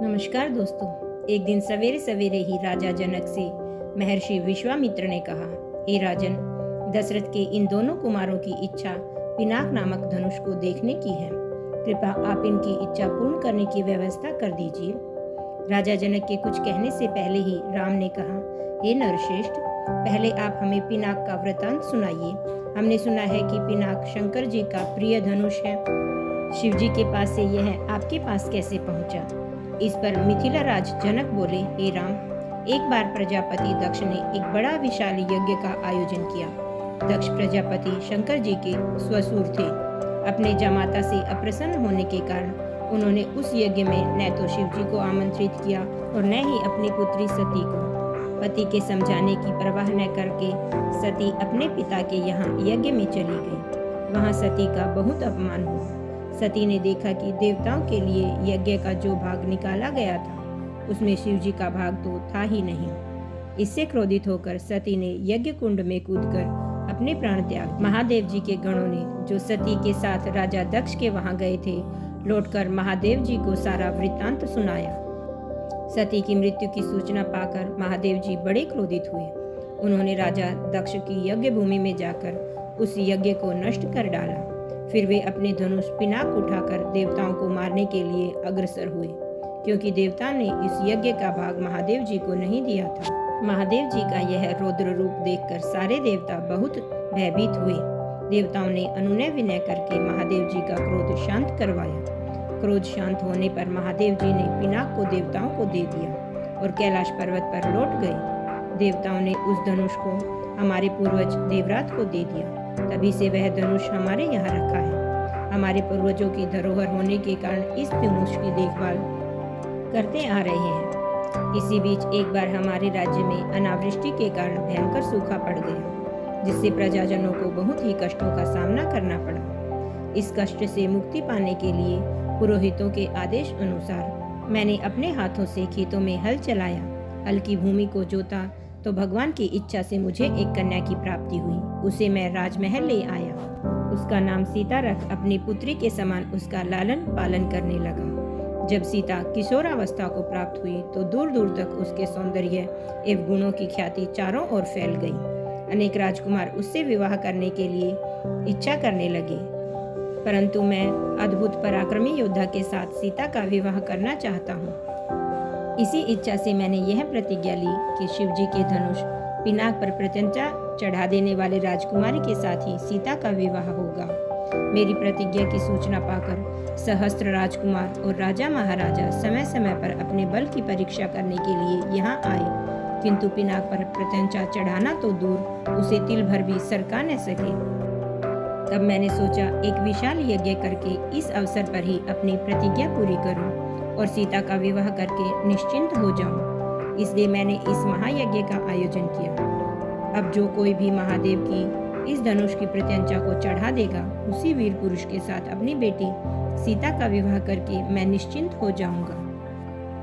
नमस्कार दोस्तों। एक दिन सवेरे सवेरे ही राजा जनक से महर्षि विश्वामित्र ने कहा, हे राजन, दशरथ के इन दोनों कुमारों की इच्छा पिनाक नामक धनुष को देखने की है। कृपया आप इनकी इच्छा पूर्ण करने की व्यवस्था कर दीजिए। राजा जनक के कुछ कहने से पहले ही राम ने कहा, हे नरश्रेष्ठ, पहले आप हमें पिनाक का वृतांत सुनाइए। हमने सुना है कि पिनाक शंकर जी का प्रिय धनुष है। शिव जी के पास से यह आपके पास कैसे पहुंचा? इस पर मिथिला राज जनक बोले, हे राम, एक बार प्रजापति दक्ष ने एक बड़ा विशाल यज्ञ का आयोजन किया। दक्ष प्रजापति शंकर जी के स्वसुर थे। अपने जमाता से अप्रसन्न होने के कारण उन्होंने उस यज्ञ में न तो शिव जी को आमंत्रित किया और न ही अपनी पुत्री सती को। पति के समझाने की परवाह न करके सती अपने पिता के यहाँ यज्ञ में चली गई। वहाँ सती का बहुत अपमान हुआ। सती ने देखा कि देवताओं के लिए यज्ञ का जो भाग निकाला गया था उसमें शिव जी का भाग तो था ही नहीं। इससे क्रोधित होकर सती ने यज्ञ कुंड में कूदकर अपने प्राण त्याग। महादेव जी के गणों ने जो सती के साथ राजा दक्ष के वहां गए थे, लौटकर महादेव जी को सारा वृत्तांत सुनाया। सती की मृत्यु की सूचना पाकर महादेव जी बड़े क्रोधित हुए। उन्होंने राजा दक्ष की यज्ञ भूमि में जाकर उस यज्ञ को नष्ट कर डाला। फिर वे अपने धनुष पिनाक उठाकर देवताओं को मारने के लिए अग्रसर हुए, क्योंकि देवता ने इस यज्ञ का भाग महादेव जी को नहीं दिया था। महादेव जी का यह रौद्र रूप देखकर सारे देवता बहुत भयभीत हुए। देवताओं ने अनुनय विनय करके महादेव जी का क्रोध शांत करवाया। क्रोध शांत होने पर महादेव जी ने पिनाक को देवताओं को दे दिया और कैलाश पर्वत पर लौट गए। देवताओं ने उस धनुष को हमारे पूर्वज देवरात को दे दिया। तभी से वह धनुष हमारे यहाँ रखा है। हमारे पूर्वजों की धरोहर होने के कारण इस धनुष की देखभाल करते आ रहे हैं। इसी बीच एक बार हमारे राज्य में अनावृष्टि के कारण भयंकर सूखा पड़ गया, जिससे प्रजाजनों को बहुत ही कष्टों का सामना करना पड़ा। इस कष्ट से मुक्ति पाने के लिए पुरोहितों के आदेश अनुसार मैंने अपने हाथों से खेतों में हल चलाया। हल की भूमि को जोता तो भगवान की इच्छा से मुझे एक कन्या की प्राप्ति हुई। उसे मैं राजमहल ले आया। उसका नाम सीता रख अपनी पुत्री के समान उसका लालन पालन करने लगा। जब सीता किशोरावस्था को प्राप्त हुई तो दूर दूर तक उसके सौंदर्य एवं गुणों की ख्याति चारों ओर फैल गई। अनेक राजकुमार उससे विवाह करने के लिए इच्छा करने लगे, परंतु मैं अद्भुत पराक्रमी योद्धा के साथ सीता का विवाह करना चाहता हूँ। इसी इच्छा से मैंने यह प्रतिज्ञा ली कि शिव जी के धनुष पिनाक पर प्रत्यंचा चढ़ा देने वाले राजकुमारी के साथ ही सीता का विवाह होगा। मेरी प्रतिज्ञा की सूचना पाकर सहस्त्र राजकुमार और राजा महाराजा समय समय पर अपने बल की परीक्षा करने के लिए यहाँ आए, किंतु पिनाक पर प्रत्यंचा चढ़ाना तो दूर, उसे तिल भर भी सरका न सके। तब मैंने सोचा, एक विशाल यज्ञ करके इस अवसर पर ही अपनी प्रतिज्ञा पूरी करूं और सीता का विवाह करके निश्चिंत हो जाऊं। इसलिए मैंने इस महायज्ञ का आयोजन किया। अब जो कोई भी महादेव की इस धनुष की प्रत्यंचा को चढ़ा देगा, उसी वीर पुरुष के साथ अपनी बेटी सीता का विवाह करके मैं निश्चिंत हो जाऊंगा।